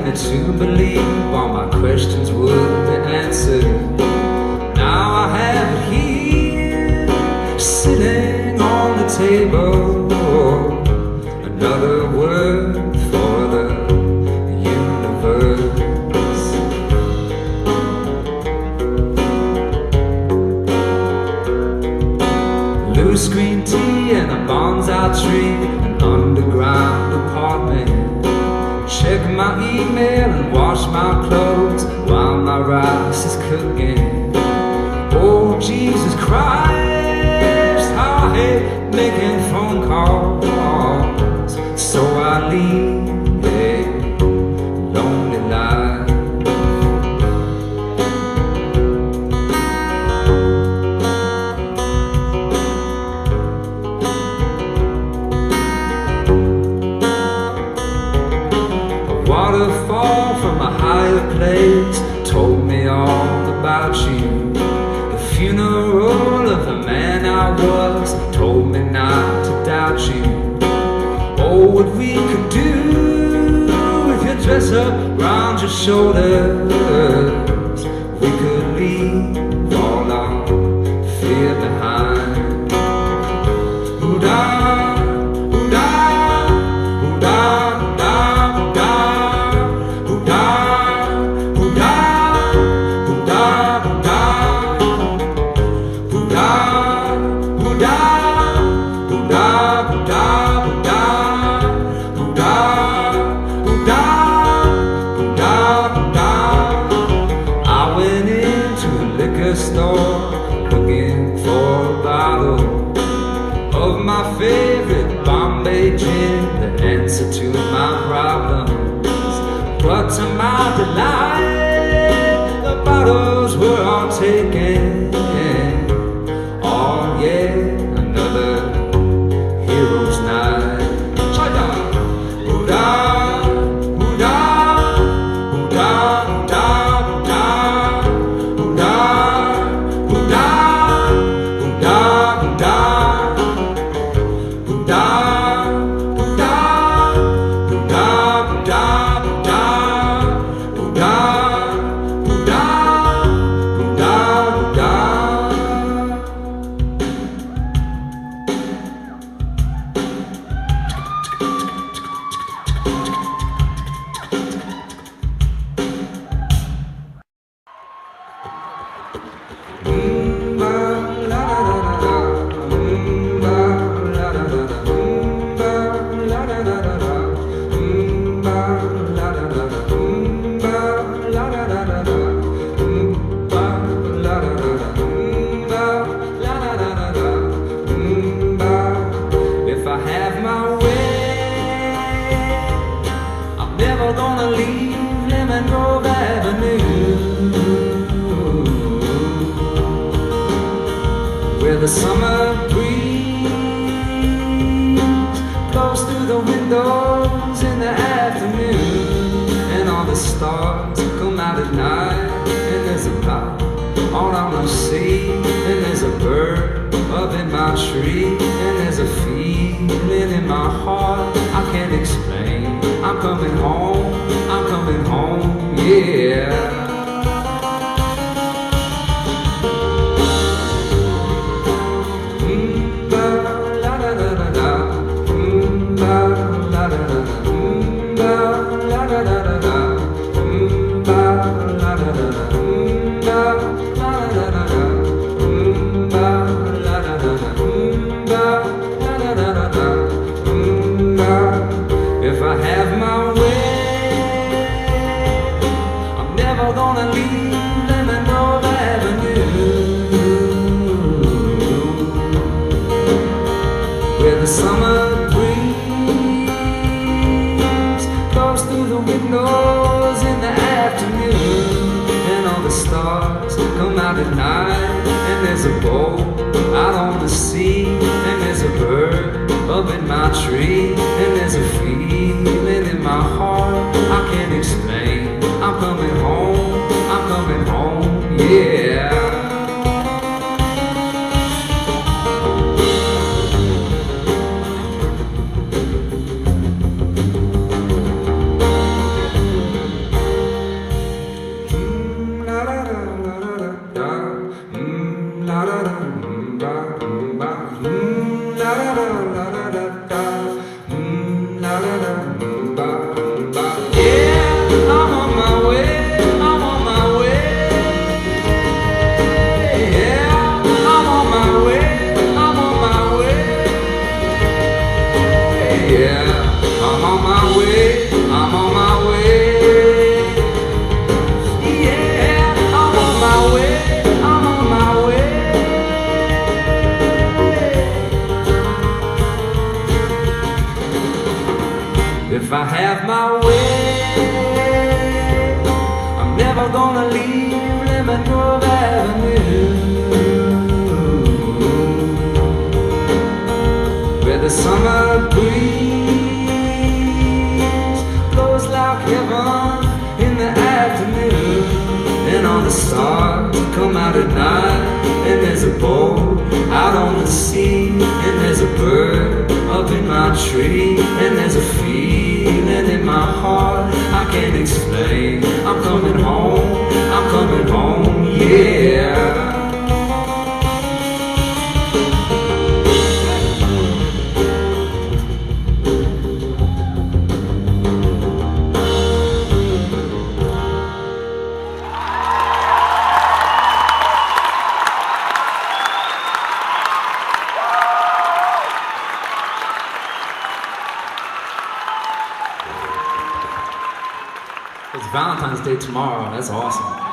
me to believe all my questions would be answered. Now I have it here, sitting on the table. Another word for the universe. Loose green tea and a bonsai tree, an underground apartment. Check my email and wash my clothes while my rice is cooking. Oh Jesus Christ, how I hate making phone calls. So I lead a lonely life. A waterfall from a higher place told me all about you. The funeral of the man I was told me not to doubt you. Oh, what we could do if you dress up round your shoulders. We could leave all our fear behind. Ooh-da, ooh-da, ooh-da, ooh-da, ooh-da, ooh-da, ooh-da, ooh-da, ooh-da, ooh-da, ooh-da, store looking for a bottle of my favorite Bombay gin, the answer to my problems. But to my delight, the bottles were all taken. Oh yeah, another hero's night. If I have my way, I'm never gonna leave Lemon Grove Avenue, where the summer breeze blows through the windows in the afternoon, and all the stars come out at night, and there's a cloud all on the sea, and there's a bird up in my tree, and there's a feeling in my heart I can't explain. I'm coming home, yeah. If I have my way, I'm never gonna leave Lemon Grove Avenue, where the summer breeze blows through the windows in the afternoon, and all the stars come out at night, and there's a boat out on the sea, and there's a bird up in my tree, and there's a feeling in my heart I can't explain. I'm coming home, yeah. If I have my way, I'm never gonna leave Lemon Grove Avenue, where the summer breeze blows like heaven in the afternoon, and all the stars come out at night, and there's a boat out on the sea, and there's a bird up in my tree, and there's a feeling in my heart I can't explain. I'm coming home, yeah. It's Valentine's Day tomorrow. That's awesome.